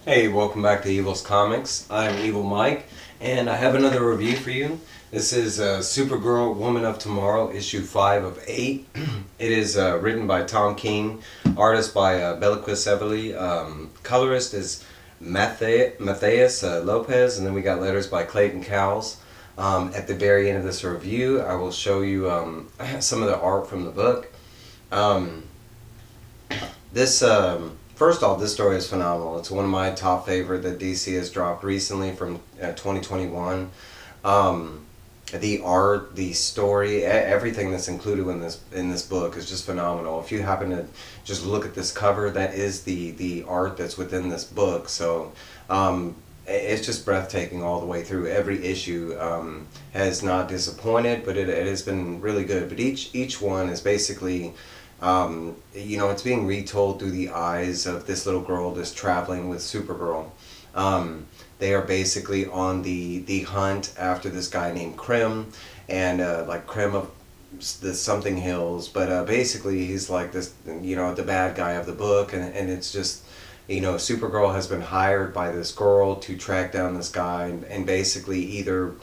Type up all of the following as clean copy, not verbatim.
Hey, welcome back to Evil's Comics. I'm Evil Mike, and I have another review for you. This is Supergirl Woman of Tomorrow, issue 5 of 8. It is written by Tom King, artist by Bilquis Evely, colorist is Matheus Lopez, and then we got letters by Clayton Cowles. At the very end of this review, I will show you some of the art from the book. Um, this First off, this story is phenomenal. It's one of my top favorite that DC has dropped recently from 2021. Um, the art, the story, everything that's included in this book is just phenomenal. If you happen to just look at this cover, that is the art that's within this book. So it's just breathtaking all the way through. Every issue has not disappointed, but it has been really good. But each one is basically it's being retold through the eyes of this little girl that's traveling with Supergirl. They are basically on the hunt after this guy named Krim, and like Krim of the something hills, but basically he's like this, the bad guy of the book, and it's just, Supergirl has been hired by this girl to track down this guy and basically either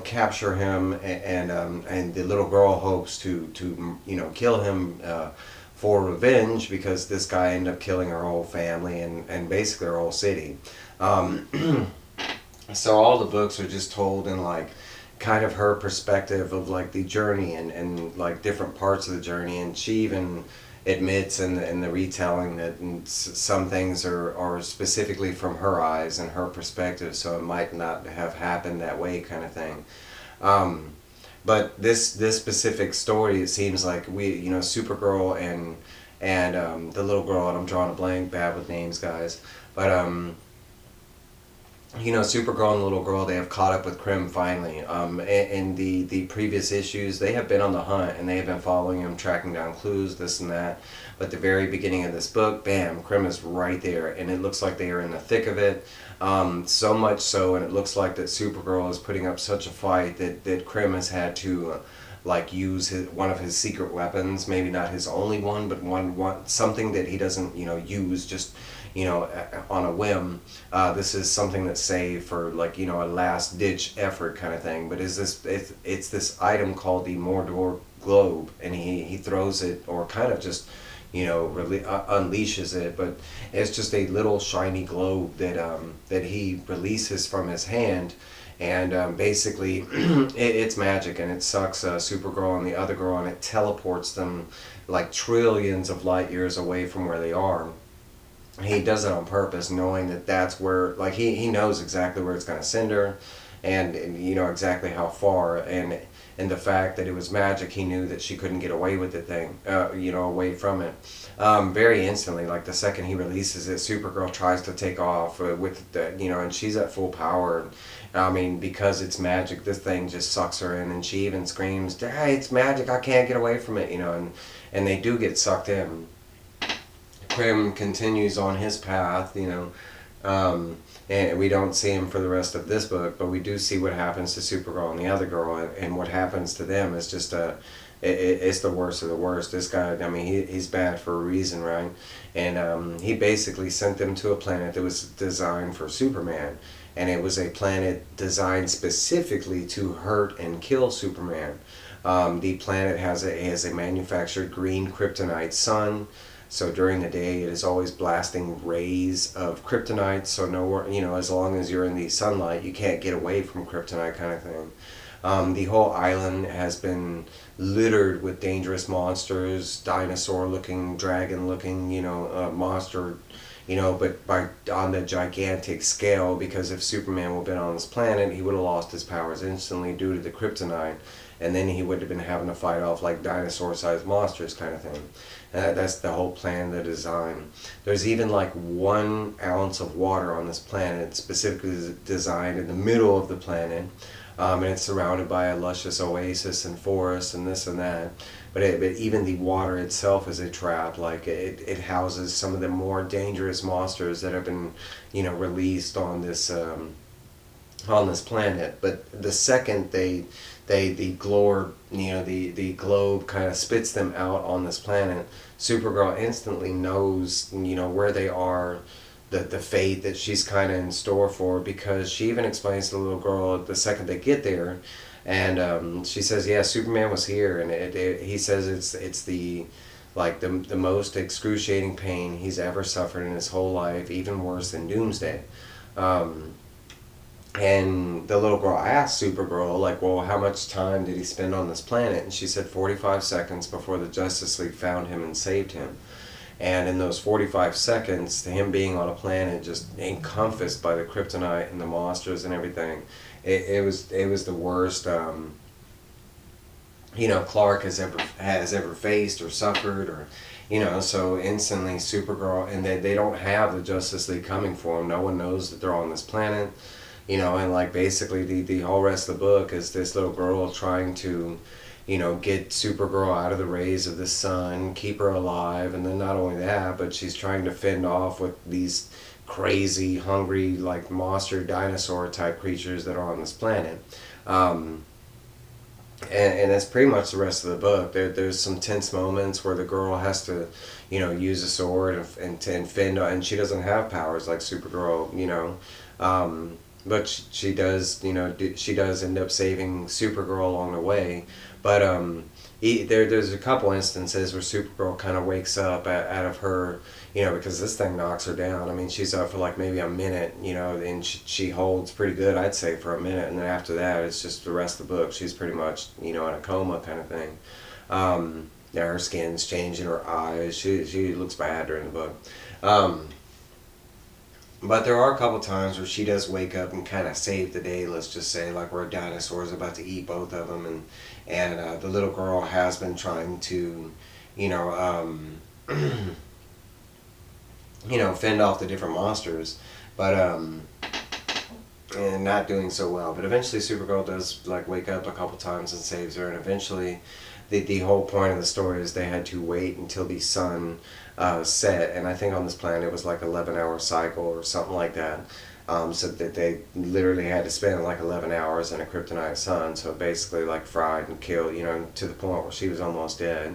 capture him, and the little girl hopes to kill him for revenge, because this guy ended up killing her whole family and basically her whole city. So all the books are just told in like kind of her perspective of like the journey and like different parts of the journey, and she even admits in the retelling that some things are specifically from her eyes and her perspective, so it might not have happened that way, kind of thing. um, but this specific story, it seems like Supergirl and the little girl, and I'm drawing a blank, bad with names, guys, but Supergirl and the little girl, they have caught up with Krim finally. In the previous issues, they have been on the hunt, and they have been following him, tracking down clues, this and that. But the very beginning of this book, bam, Krim is right there, and it looks like they are in the thick of it. So much so, and it looks like that Supergirl is putting up such a fight that Krim has had to like use one of his secret weapons, maybe not his only one, but one something that he doesn't use just on a whim. This is something that's saved for like a last ditch effort kind of thing. But it's this item called the Mordor globe, and he throws it, or kind of just unleashes it, but it's just a little shiny globe that he releases from his hand, and basically it's magic, and it sucks Supergirl and the other girl, and it teleports them like trillions of light years away from where they are. He does it on purpose, knowing that that's where, like, he knows exactly where it's going to send her, and exactly how far, and the fact that it was magic, he knew that she couldn't get away with the thing, away from it. Very instantly, like the second he releases it, Supergirl tries to take off with the, and she's at full power. I mean, because it's magic, this thing just sucks her in, and she even screams, "Hey, it's magic! I can't get away from it!" And they do get sucked in. Krim continues on his path, and we don't see him for the rest of this book, but we do see what happens to Supergirl and the other girl, and what happens to them is just it's the worst of the worst. This guy, I mean, he's bad for a reason, right? And he basically sent them to a planet that was designed for Superman, and it was a planet designed specifically to hurt and kill Superman. The planet has a manufactured green kryptonite sun. So during the day, it is always blasting rays of kryptonite. So nowhere, as long as you're in the sunlight, you can't get away from kryptonite, kind of thing. The whole island has been littered with dangerous monsters, dinosaur-looking, dragon-looking, monster, but on the gigantic scale, because if Superman would have been on this planet, he would have lost his powers instantly due to the kryptonite, and then he would have been having to fight off like dinosaur-sized monsters, kind of thing. That's the whole plan, the design. There's even like 1 ounce of water on this planet, specifically designed in the middle of the planet, and it's surrounded by a luscious oasis and forest and this and that. But even the water itself is a trap. Like it houses some of the more dangerous monsters that have been, released on this planet. But the second the globe kind of spits them out on this planet, Supergirl instantly knows where they are, the fate that she's kind of in store for, because she even explains to the little girl the second they get there, and she says, yeah, Superman was here, and he says it's the like the most excruciating pain he's ever suffered in his whole life, even worse than Doomsday. And the little girl asked Supergirl, like, well, how much time did he spend on this planet? And she said 45 seconds before the Justice League found him and saved him. And in those 45 seconds, him being on a planet just encompassed by the kryptonite and the monsters and everything, it was the worst Clark has ever faced or suffered, or so instantly Supergirl, and they don't have the Justice League coming for him. No one knows that they're on this planet, and like basically the whole rest of the book is this little girl trying to get Supergirl out of the rays of the sun, keep her alive, and then not only that, but she's trying to fend off with these crazy, hungry, like monster dinosaur type creatures that are on this planet. And that's pretty much the rest of the book. There's some tense moments where the girl has to, use a sword and fend, and she doesn't have powers like Supergirl, but she does, she does end up saving Supergirl along the way. But there's a couple instances where Supergirl kind of wakes up out of her, because this thing knocks her down. I mean, she's up for like maybe a minute, and she holds pretty good, I'd say, for a minute. And then after that, it's just the rest of the book. She's pretty much, in a coma kind of thing. Her skin's changing, her eyes. She looks bad during the book. But there are a couple times where she does wake up and kind of save the day, let's just say, like where a dinosaur is about to eat both of them, and the little girl has been trying to, fend off the different monsters, but and not doing so well. But eventually Supergirl does like wake up a couple times and saves her, and eventually the whole point of the story is they had to wait until the sun set, and I think on this planet it was like 11-hour cycle or something like that. So that they literally had to spend like 11 hours in a kryptonite sun, so basically like fried and killed, to the point where she was almost dead.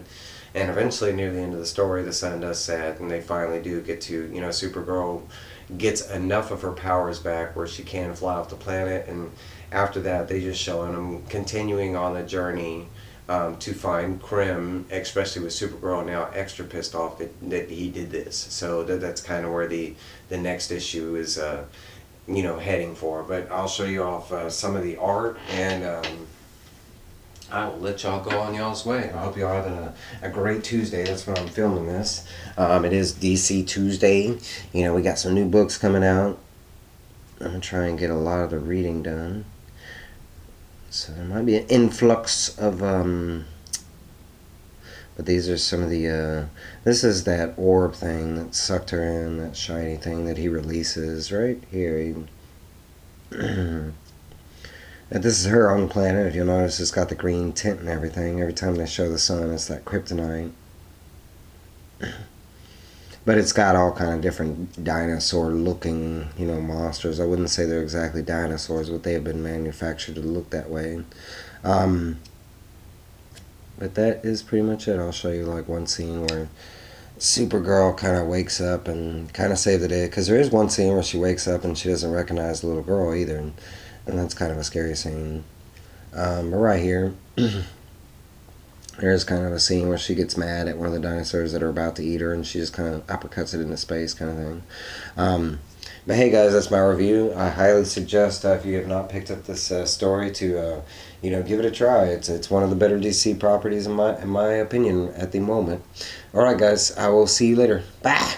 And eventually near the end of the story the sun does set, and they finally do get to, Supergirl gets enough of her powers back where she can fly off the planet, and after that they just showing them continuing on the journey to find Krim, especially with Supergirl now extra pissed off that he did this. So that's kind of where the next issue is heading for. But I'll show you off some of the art, and I will let y'all go on y'all's way. I hope y'all having a great Tuesday. That's when I'm filming this. It is DC Tuesday. We got some new books coming out. I'm going to try and get a lot of the reading done. So there might be an influx of, but these are some of the, this is that orb thing that sucked her in, that shiny thing that he releases right here. And this is her own planet. If you'll notice, it's got the green tint and everything. Every time they show the sun, it's that kryptonite. But it's got all kind of different dinosaur-looking, monsters. I wouldn't say they're exactly dinosaurs, but they have been manufactured to look that way. But that is pretty much it. I'll show you like one scene where Supergirl kind of wakes up and kind of save the day. Because there is one scene where she wakes up and she doesn't recognize the little girl either. And that's kind of a scary scene. But right here, there's kind of a scene where she gets mad at one of the dinosaurs that are about to eat her, and she just kind of uppercuts it into space kind of thing. But hey guys, that's my review. I highly suggest if you have not picked up this story to give it a try. It's one of the better DC properties in my opinion at the moment. Alright guys, I will see you later. Bye!